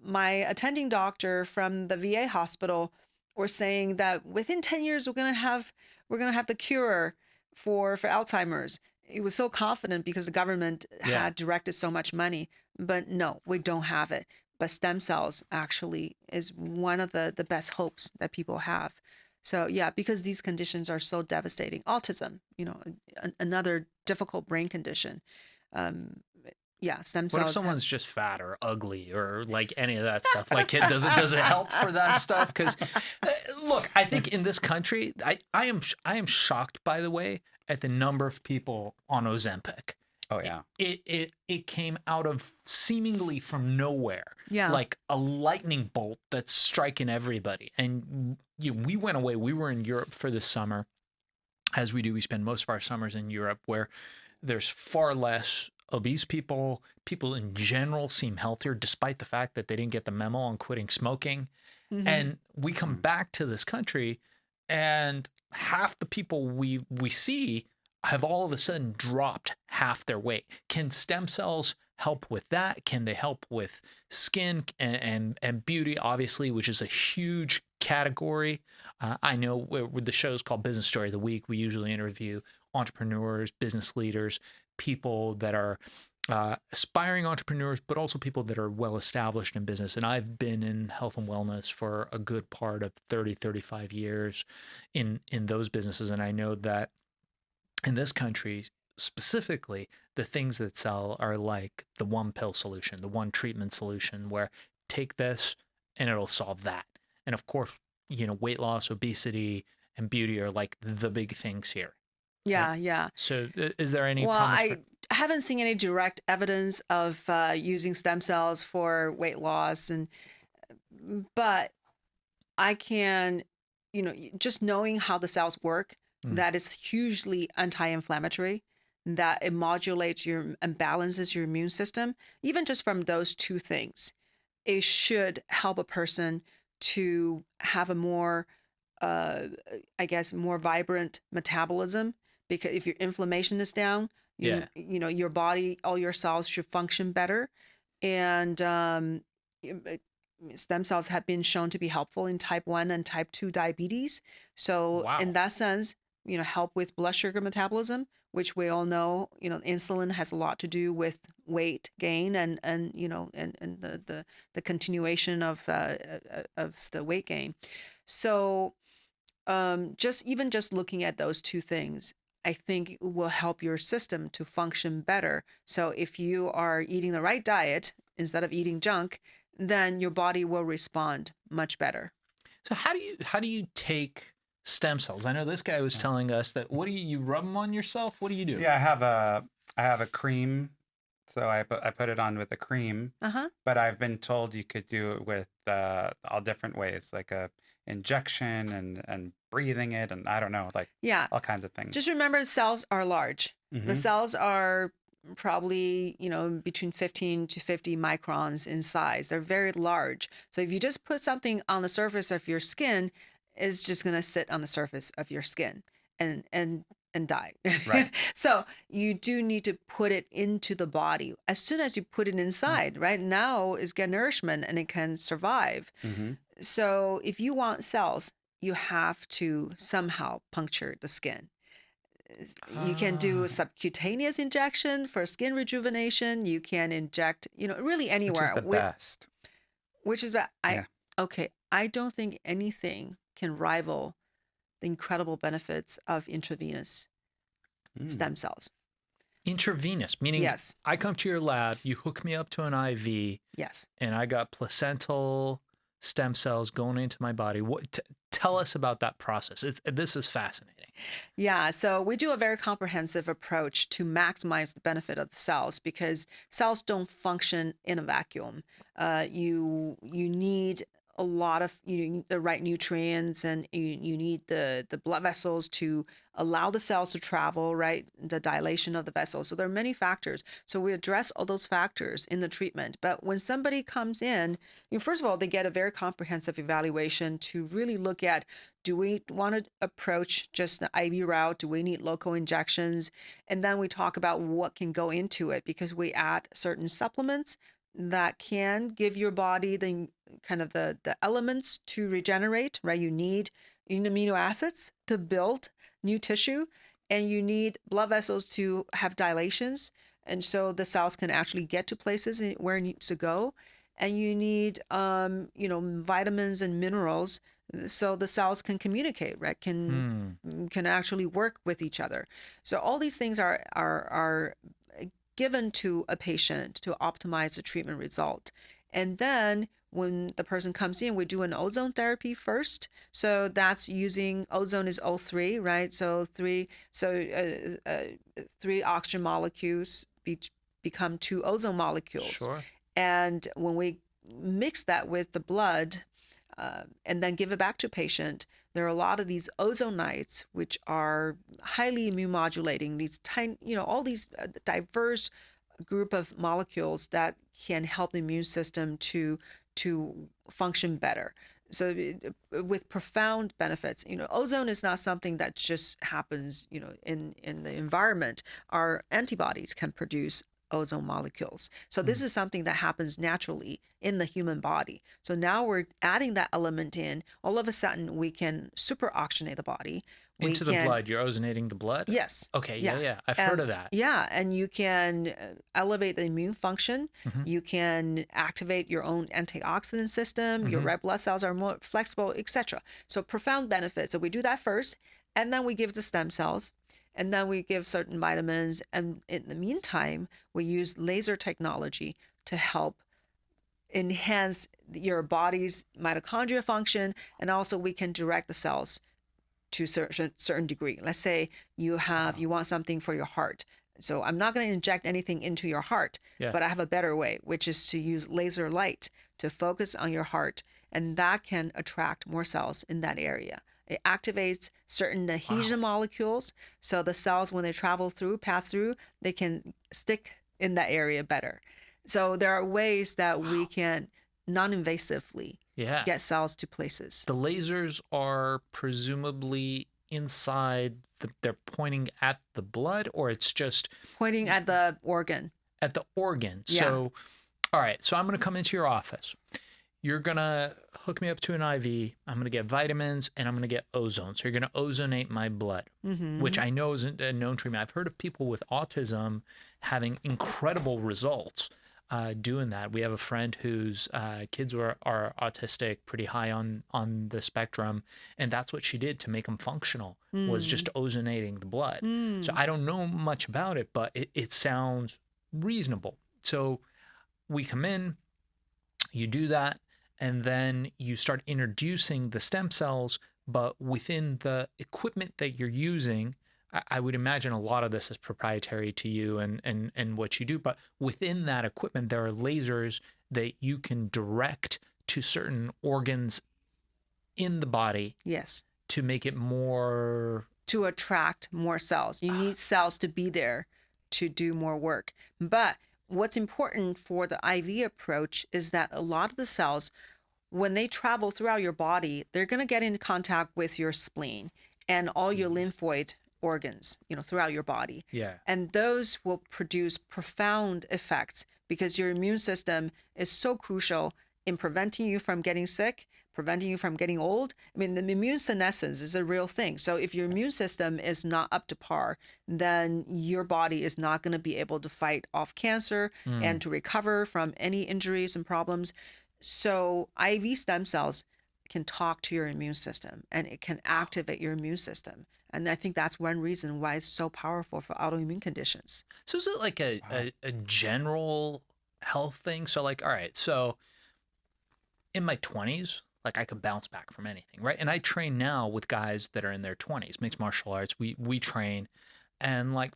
my attending doctor from the VA hospital were saying that within 10 years we're gonna have the cure for Alzheimer's. He was so confident because the government had directed so much money, but no, we don't have it. But stem cells actually is one of the best hopes that people have. So because these conditions are so devastating. Autism, another difficult brain condition. Stem cells. What if someone's just fat or ugly or like any of that stuff? Like, does it help for that stuff? Because look, I think in this country, I am shocked, by the way, at the number of people on Ozempic. Oh yeah. It came out of seemingly from nowhere. Yeah. Like a lightning bolt that's striking everybody. And we went away. We were in Europe for the summer. As we do, we spend most of our summers in Europe, where there's far less obese people. People in general seem healthier, despite the fact that they didn't get the memo on quitting smoking. And we come back to this country, and half the people we see have all of a sudden dropped half their weight. Can stem cells help with that? Can they help with skin and beauty, obviously, which is a huge category? I know with the show's called Business Story of the Week, we usually interview entrepreneurs, business leaders, people that are aspiring entrepreneurs, but also people that are well established in business. And I've been in health and wellness for a good part of 30, 35 years in those businesses. And I know that in this country, specifically, the things that sell are like the one pill solution, the one treatment solution, where take this and it'll solve that. And of course, weight loss, obesity, and beauty are like the big things here. Yeah, Right? yeah. So is there any Well, promise I haven't seen any direct evidence of using stem cells for weight loss, but I can, just knowing how the cells work, that is hugely anti-inflammatory, that it modulates and balances your immune system. Even just from those two things, it should help a person to have a more uh, I guess, more vibrant metabolism, because if your inflammation is down, Yeah. your body, all your cells should function better. And stem cells have been shown to be helpful in type 1 and type 2 diabetes. So Wow. in that sense, help with blood sugar metabolism, which we all know, insulin has a lot to do with weight gain and the continuation of the weight gain. So just looking at those two things, I think will help your system to function better. So if you are eating the right diet instead of eating junk, then your body will respond much better. So how do you take stem cells? I know this guy was telling us that what do you rub them on yourself? What do you do? Yeah, I have a cream, so I put it on with a cream. But I've been told you could do it with all different ways, like a injection and breathing it, and I don't know, like Yeah. all kinds of things. Just remember, cells are large. The cells are probably, between 15 to 50 microns in size. They're very large. So if you just put something on the surface of your skin, it's just going to sit on the surface of your skin and die. Right. So you do need to put it into the body. As soon as you put it inside, right now is get nourishment and it can survive. So if you want cells, you have to somehow puncture the skin. You can do subcutaneous injection for skin rejuvenation. You can inject, really anywhere. Which is the best. Which is okay. I don't think anything can rival the incredible benefits of intravenous stem cells. Intravenous, meaning Yes. I come to your lab, you hook me up to an IV, Yes. and I got placental stem cells going into my body. Tell us about that process. This is fascinating. Yeah, so we do a very comprehensive approach to maximize the benefit of the cells, because cells don't function in a vacuum. You need a lot of the right nutrients, and you need the blood vessels to allow the cells to travel, right? The dilation of the vessels. So there are many factors. So we address all those factors in the treatment. But when somebody comes in, first of all, they get a very comprehensive evaluation to really look at, do we want to approach just the IV route? Do we need local injections? And then we talk about what can go into it, because we add certain supplements that can give your body the kind of the elements to regenerate, right? You need amino acids to build new tissue, and you need blood vessels to have dilations, and so the cells can actually get to places where it needs to go. And you need vitamins and minerals, so the cells can communicate, right? Can actually work with each other. So all these things are given to a patient to optimize the treatment result. And then when the person comes in, we do an ozone therapy first. So that's using ozone is O3, right? So three oxygen molecules become 2 ozone molecules. Sure. And when we mix that with the blood and then give it back to patient, there are a lot of these ozonides, which are highly immune modulating, these tiny, all these diverse group of molecules that can help the immune system to function better. So with profound benefits, ozone is not something that just happens, in the environment. Our antibodies can produce ozone molecules. So this is something that happens naturally in the human body. So now we're adding that element in. All of a sudden, we can super oxygenate the body. Into the blood. You're ozonating the blood? Yes. Okay. Yeah. I've heard of that. Yeah. And you can elevate the immune function. You can activate your own antioxidant system. Your red blood cells are more flexible, etc. So profound benefits. So we do that first, and then we give the stem cells. And then we give certain vitamins. And in the meantime, we use laser technology to help enhance your body's mitochondria function. And also we can direct the cells to a certain degree. Let's say you want something for your heart. So I'm not going to inject anything into your heart, but I have a better way, which is to use laser light to focus on your heart. And that can attract more cells in that area. It activates certain adhesion molecules. So the cells, when they pass through, they can stick in that area better. So there are ways that we can non-invasively Yeah. get cells to places. The lasers are presumably inside they're pointing at the blood, or it's just Pointing at the organ. at the organ. Yeah. So, all right. So I'm going to come into your office. You're going to hook me up to an IV. I'm going to get vitamins and I'm going to get ozone. So you're going to ozonate my blood, which I know isn't a known treatment. I've heard of people with autism having incredible results doing that. We have a friend whose kids are autistic, pretty high on the spectrum, and that's what she did to make them functional, was just ozonating the blood. So I don't know much about it, but it sounds reasonable. So we come in, you do that, and then you start introducing the stem cells, but within the equipment that you're using, I would imagine a lot of this is proprietary to you and what you do, but within that equipment, there are lasers that you can direct to certain organs in the body. Yes. To make it more... To attract more cells. You need cells to be there to do more work. But what's important for the IV approach is that a lot of the cells, when they travel throughout your body, they're going to get in contact with your spleen and all your lymphoid organs, throughout your body. Yeah. And those will produce profound effects because your immune system is so crucial in preventing you from getting sick, preventing you from getting old. I mean, the immune senescence is a real thing. So if your immune system is not up to par, then your body is not going to be able to fight off cancer and to recover from any injuries and problems. So IV stem cells can talk to your immune system and it can activate your immune system. And I think that's one reason why it's so powerful for autoimmune conditions. So is it like a general health thing? So like, all right, so in my 20s, like I could bounce back from anything, right? And I train now with guys that are in their 20s, mixed martial arts. We train, and like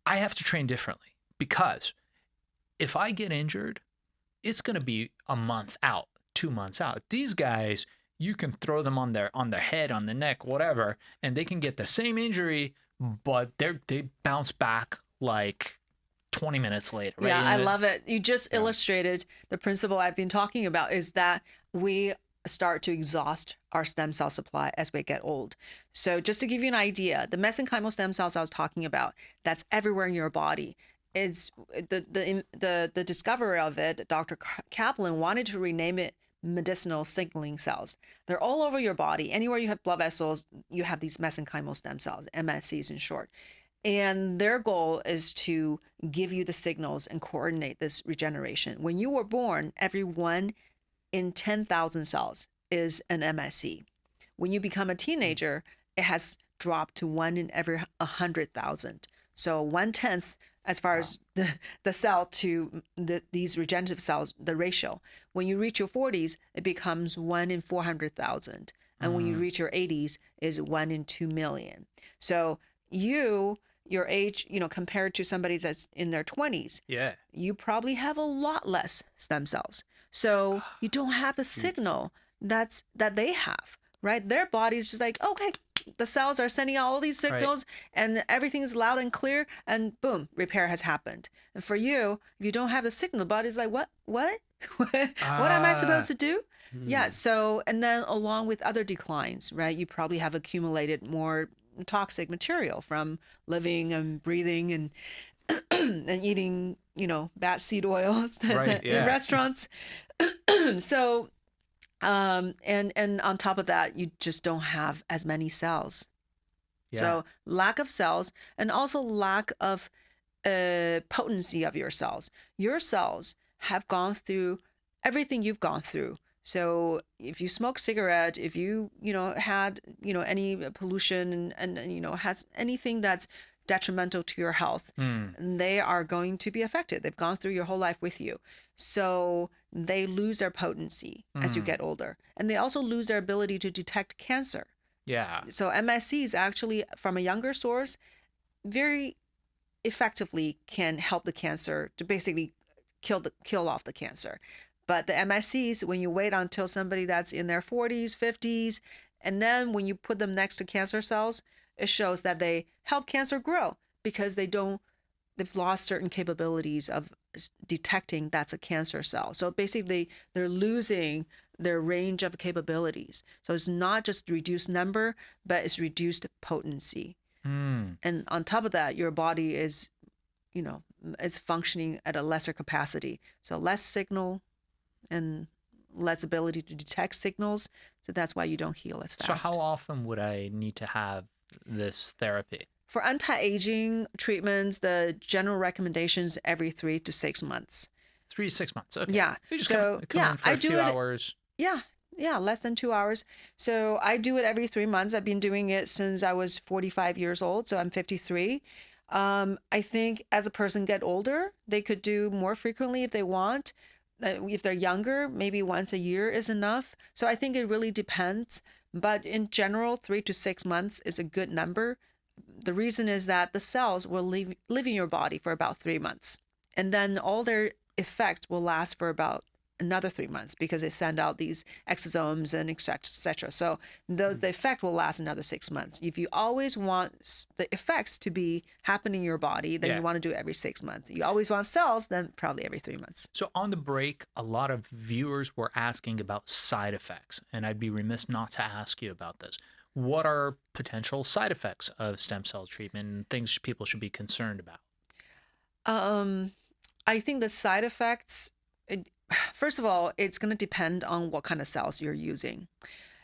I have to train differently because if I get injured, it's going to be a month out, 2 months out. These guys, you can throw them on their head, on the neck, whatever, and they can get the same injury, but they bounce back like 20 minutes later. Right? Yeah, I love it. You just illustrated the principle I've been talking about, is that we start to exhaust our stem cell supply as we get old. So just to give you an idea, the mesenchymal stem cells I was talking about, that's everywhere in your body. It's the discoverer of it, Dr. Kaplan, wanted to rename it medicinal signaling cells. They're all over your body. Anywhere you have blood vessels, you have these mesenchymal stem cells, MSCs in short. And their goal is to give you the signals and coordinate this regeneration. When you were born, every 1 in 10,000 cells is an MSC. When you become a teenager, it has dropped to 1 in every 100,000. So 1/10 as far as the cell to these regenerative cells, the ratio. When you reach your 40s, it becomes 1 in 400,000. And when you reach your 80s, is 1 in 2 million. So your age, compared to somebody that's in their 20s, you probably have a lot less stem cells. So you don't have the signal that they have, right? Their body's just like, okay, the cells are sending out all these signals and everything's loud and clear, and boom, repair has happened. And for you, if you don't have the signal, the body's like, what what am I supposed to do? Yeah. So, and then along with other declines, right, you probably have accumulated more toxic material from living and breathing and and eating, bad seed oils in restaurants. So and on top of that, you just don't have as many cells. So lack of cells, and also lack of potency of your cells. Your cells have gone through everything you've gone through. So if you smoke cigarette, if you had any pollution and has anything that's detrimental to your health, they are going to be affected. They've gone through your whole life with you. So they lose their potency as you get older. And they also lose their ability to detect cancer. Yeah. So MSCs actually, from a younger source, very effectively can help the cancer to basically kill off the cancer. But the MSCs, when you wait until somebody that's in their 40s, 50s, and then when you put them next to cancer cells, it shows that they help cancer grow because they've lost certain capabilities of detecting that's a cancer cell. So basically they're losing their range of capabilities. So it's not just reduced number, but it's reduced potency. And on top of that, your body is, is functioning at a lesser capacity. So less signal and less ability to detect signals. So that's why you don't heal as fast. So how often would I need to have this therapy? For anti-aging treatments, the general recommendations every 3 to 6 months. 3 to 6 months. Okay. Yeah. You just So, come yeah, in for I a do few it- hours. Yeah, less than 2 hours. So I do it every 3 months. I've been doing it since I was 45 years old. So I'm 53. I think as a person get older, they could do more frequently if they want. If they're younger, maybe once a year is enough. So I think it really depends. But in general, 3 to 6 months is a good number. The reason is that the cells will live in your body for about 3 months. And then all their effects will last for about another 3 months because they send out these exosomes and et cetera. So the effect will last another 6 months. If you always want the effects to be happening in your body, then Yeah. you want to do it every 6 months. You always want cells, then probably every 3 months. So on the break, a lot of viewers were asking about side effects, and I'd be remiss not to ask you about this. What are potential side effects of stem cell treatment and things people should be concerned about? I think the side effects, first of all, it's going to depend on what kind of cells you're using.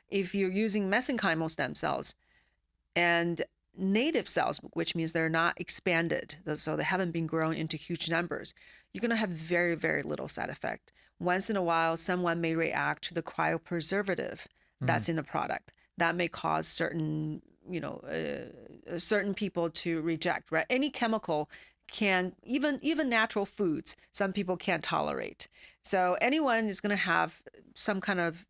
If you're using mesenchymal stem cells and native cells, which means they're not expanded, so they haven't been grown into huge numbers, you're going to have very, very little side effect. Once in a while, someone may react to the cryopreservative that's in the product. That may cause certain people to reject, right? Any chemical can, even natural foods, some people can't tolerate. So anyone is going to have some kind of,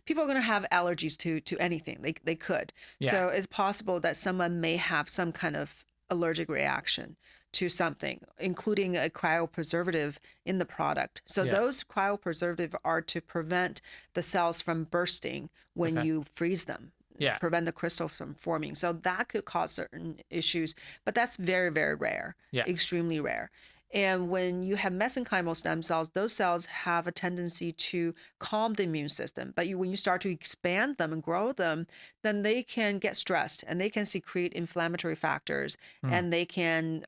people are going to have allergies to anything. They could. Yeah. So it's possible that someone may have some kind of allergic reaction to something, including a cryopreservative in the product. So Yeah. those cryopreservative are to prevent the cells from bursting when Okay. you freeze them. Yeah. Prevent the crystals from forming. So that could cause certain issues, but that's very, very rare. Yeah. Extremely rare. And when you have mesenchymal stem cells, those cells have a tendency to calm the immune system. But when you start to expand them and grow them, then they can get stressed and they can secrete inflammatory factors and they can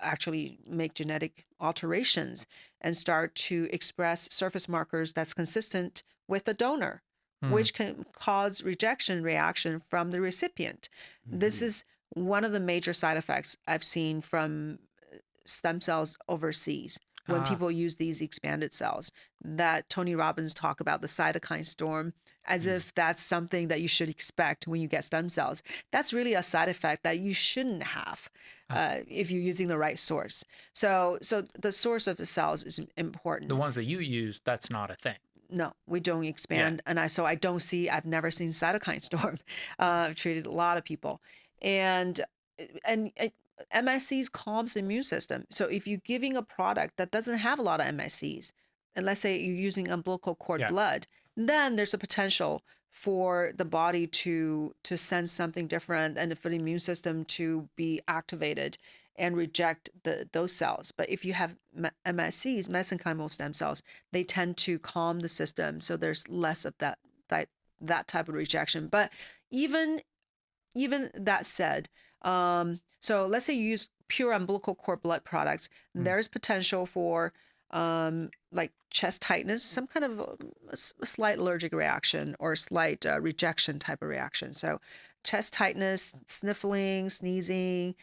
actually make genetic alterations and start to express surface markers that's consistent with the donor, which can cause rejection reaction from the recipient. This is one of the major side effects I've seen from stem cells overseas when people use these expanded cells, that Tony Robbins talk about the cytokine storm as if that's something that you should expect when you get stem cells. That's really a side effect that you shouldn't have if you're using the right source. So the source of the cells is important. The ones that you use, that's not a thing. No, we don't expand. And I've never seen cytokine storm. I've treated a lot of people. And MSCs calms the immune system. So if you're giving a product that doesn't have a lot of MSCs, and let's say you're using umbilical cord blood, then there's a potential for the body to sense something different and for the immune system to be activated and reject those cells. But if you have MSCs, mesenchymal stem cells, they tend to calm the system, so there's less of that type of rejection. But even that said, so let's say you use pure umbilical cord blood products, there's potential for like chest tightness, some kind of a slight allergic reaction or slight rejection type of reaction. So chest tightness, sniffling, sneezing,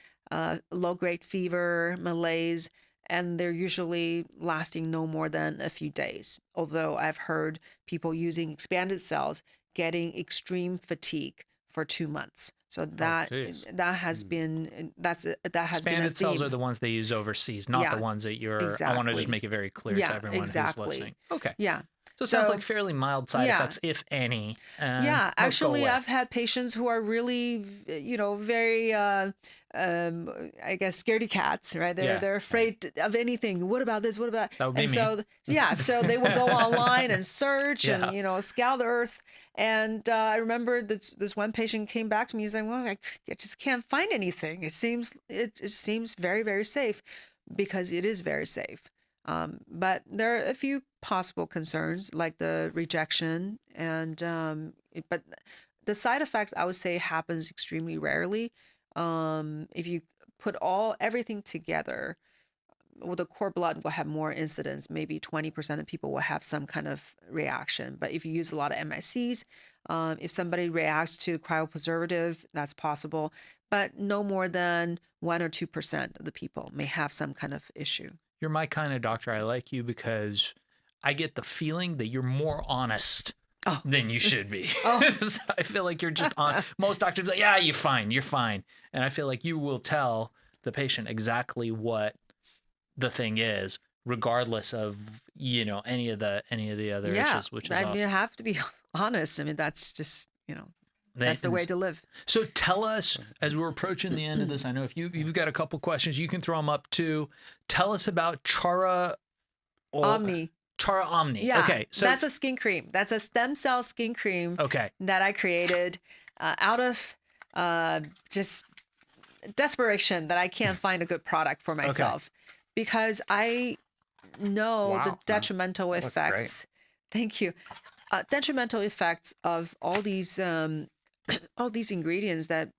low-grade fever, malaise, and they're usually lasting no more than a few days. Although I've heard people using expanded cells getting extreme fatigue for 2 months. So that has been Expanded cells are the ones they use overseas, not the ones that you're. I want to just make it very clear to everyone who's listening. Okay. Yeah. So it sounds like fairly mild side effects, if any. Actually, I've had patients who are really, very, I guess, scaredy cats, right? They're afraid of anything. What about this? What about? That would be me. So they would go online and search and scour the earth. And I remember this one patient came back to me saying, "Well, I just can't find anything. It seems very, very safe," because it is very safe. But there are a few possible concerns like the rejection but the side effects I would say happens extremely rarely. If you put everything together, well, the cord blood will have more incidence. Maybe 20% of people will have some kind of reaction. But if you use a lot of MSCs, if somebody reacts to cryopreservative, that's possible. But no more than 1 or 2% of the people may have some kind of issue. You're my kind of doctor. I like you because I get the feeling that you're more honest Oh. than you should be. Oh. I feel like you're just on. Most doctors are like, yeah, you're fine. And I feel like you will tell the patient exactly what the thing is, regardless of, any of the other issues, which is awesome. You have to be honest. I mean, that's just, that's the way to live. So tell us, as we're approaching the end of this, I know if you've got a couple questions, you can throw them up too. Tell us about Omni. Chara Omni. Yeah. Okay. So that's a skin cream. That's a stem cell skin cream. Okay. That I created out of just desperation that I can't find a good product for myself, because I know the detrimental effects. Thank you. Detrimental effects of all these ingredients that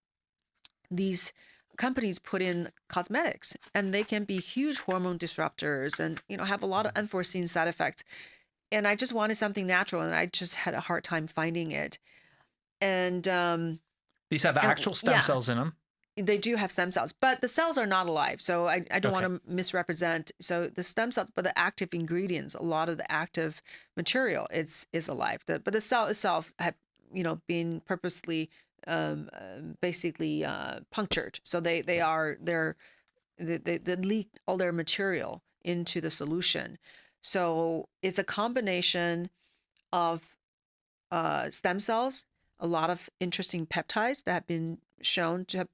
these companies put in cosmetics, and they can be huge hormone disruptors and have a lot of unforeseen side effects. And I just wanted something natural, and I just had a hard time finding it. And these have actual stem cells in them. They do have stem cells, but the cells are not alive. So I don't want to misrepresent. So the stem cells, but the active ingredients, a lot of the active material is alive. But the cell itself had, been purposely basically punctured. So they leak all their material into the solution. So it's a combination of stem cells, a lot of interesting peptides that have been shown to have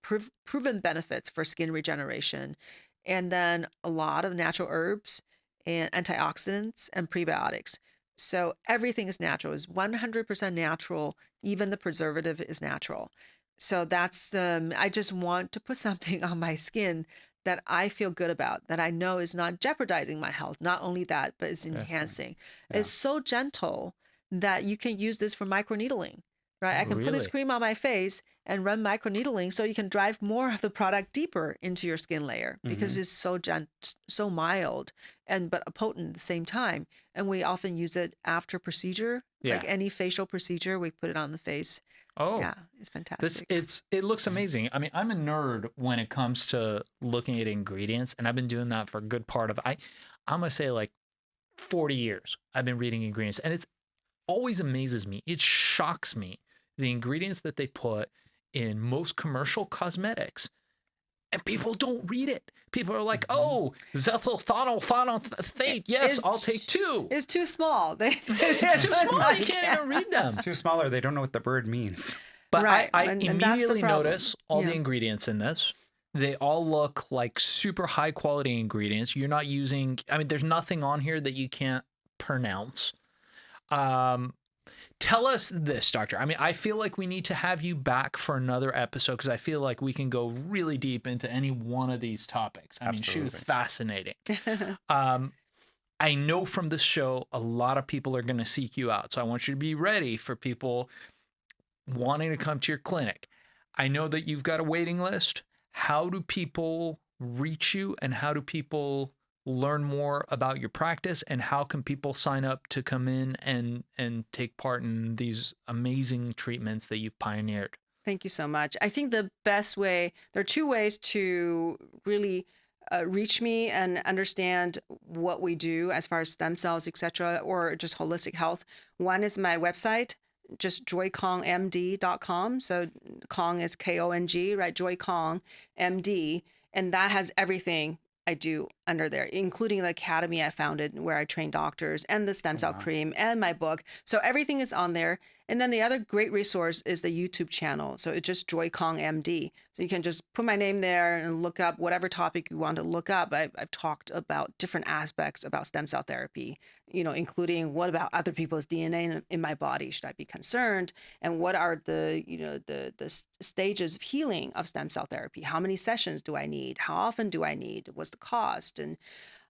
proven benefits for skin regeneration, and then a lot of natural herbs and antioxidants and prebiotics. So everything is natural, is 100% natural. Even the preservative is natural. So that's I just want to put something on my skin that I feel good about, that I know is not jeopardizing my health. Not only that, but it's enhancing. Yeah. It's so gentle that you can use this for microneedling. Right, I can put this cream on my face and run microneedling, so you can drive more of the product deeper into your skin layer, because it's so mild but potent at the same time. And we often use it after procedure, like any facial procedure. We put it on the face. Oh, yeah, it's fantastic. It looks amazing. I mean, I'm a nerd when it comes to looking at ingredients, and I've been doing that for a good part of I'm gonna say like 40 years. I've been reading ingredients, and it's always amazes me. It shocks me, the ingredients that they put in most commercial cosmetics, and people don't read it. People are like, "Oh, zethylphenolphthaleate. Yes, I'll take 2." It's too small. It's too small. You can't even read them. It's too small, or they don't know what the word means. But I immediately notice all the ingredients in this. They all look like super high quality ingredients. You're not using. I mean, there's nothing on here that you can't pronounce. Tell us this, Doctor. I mean, I feel like we need to have you back for another episode, because I feel like we can go really deep into any one of these topics. I mean, she was fascinating. I know from this show, a lot of people are going to seek you out. So I want you to be ready for people wanting to come to your clinic. I know that you've got a waiting list. How do people reach you, and how do people learn more about your practice, and how can people sign up to come in and take part in these amazing treatments that you've pioneered? Thank you so much. I think the best way, there are 2 ways to really reach me and understand what we do as far as stem cells, etc., or just holistic health. One is my website, just joykongmd.com. So Kong is Kong, right? Joy Kong MD, and that has everything I do under there, including the academy I founded where I train doctors, and the stem cell cream, and my book. So everything is on there. And then the other great resource is the YouTube channel. So it's just Joy Kong MD. So you can just put my name there and look up whatever topic you want to look up. I've talked about different aspects about stem cell therapy, including what about other people's DNA in my body? Should I be concerned? And what are the stages of healing of stem cell therapy? How many sessions do I need? How often do I need? What's the cost? And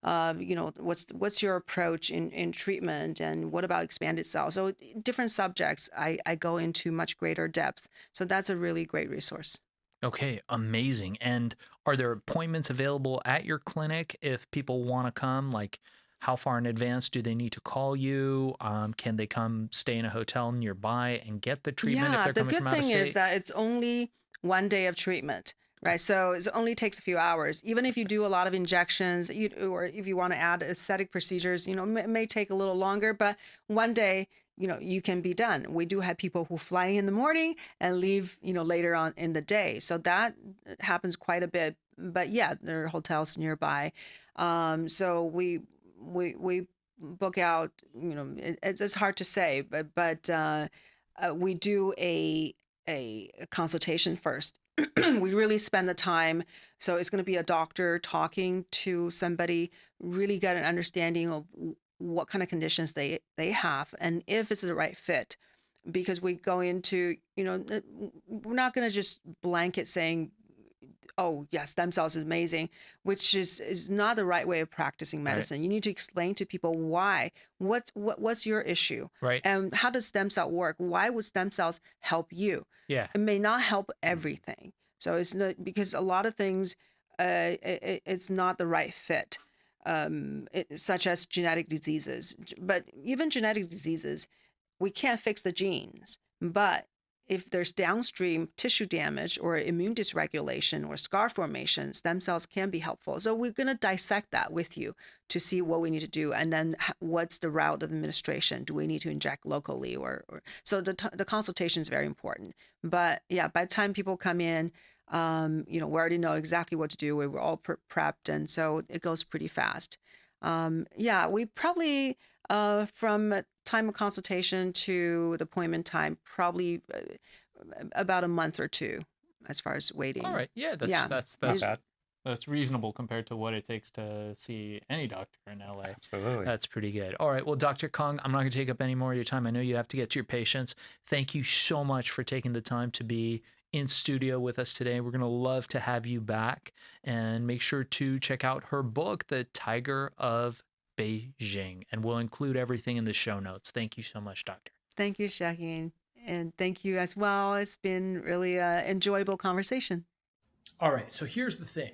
what's your approach in treatment, and what about expanded cells? So different subjects, I go into much greater depth. So that's a really great resource. Okay, amazing. And are there appointments available at your clinic if people want to come? Like, how far in advance do they need to call you? Can they come stay in a hotel nearby and get the treatment if Yeah, they're the coming good from out of thing is state? that it's only 1 day of treatment, right? So it only takes a few hours. Even if you do a lot of injections, or if you want to add aesthetic procedures, it may take a little longer, but 1 day, you can be done. We do have people who fly in the morning and leave, later on in the day. So that happens quite a bit. But yeah, there are hotels nearby. So we book out, it's hard to say, but we do a consultation first. We really spend the time. So it's going to be a doctor talking to somebody, really get an understanding of what kind of conditions they have, and if it's the right fit. Because we go into, we're not going to just blanket saying, oh yeah, stem cells is amazing, which is not the right way of practicing medicine. You need to explain to people why. What's your issue, Right. and how does stem cell work? Why would stem cells help you? Yeah. It may not help everything. So it's not, because a lot of things, it's not the right fit, such as genetic diseases. But even genetic diseases, we can't fix the genes, but if there's downstream tissue damage or immune dysregulation or scar formation, stem cells can be helpful. So we're going to dissect that with you to see what we need to do, and then what's the route of administration. Do we need to inject locally, or so the consultation is very important. But yeah, by the time people come in, we already know exactly what to do. We were all prepped, and so it goes pretty fast. Yeah, we probably from time of consultation to the appointment time, probably about a month or two as far as waiting. All right. Yeah, Yeah. that's Not bad. that's reasonable compared to what it takes to see any doctor in LA. Absolutely. That's pretty good. All right. Well, Dr. Kong, I'm not going to take up any more of your time. I know you have to get to your patients. Thank you so much for taking the time to be in studio with us today. We're going to love to have you back, and make sure to check out her book, The Tiger of Beijing, and we'll include everything in the show notes. Thank you so much, Doctor. Thank you, Shaheen. And thank you as well. It's been really an enjoyable conversation. All right, so here's the thing.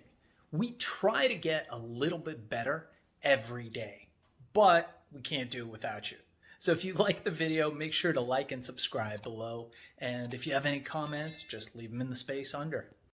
We try to get a little bit better every day, but we can't do it without you. So if you like the video, make sure to like and subscribe below. And if you have any comments, just leave them in the space under.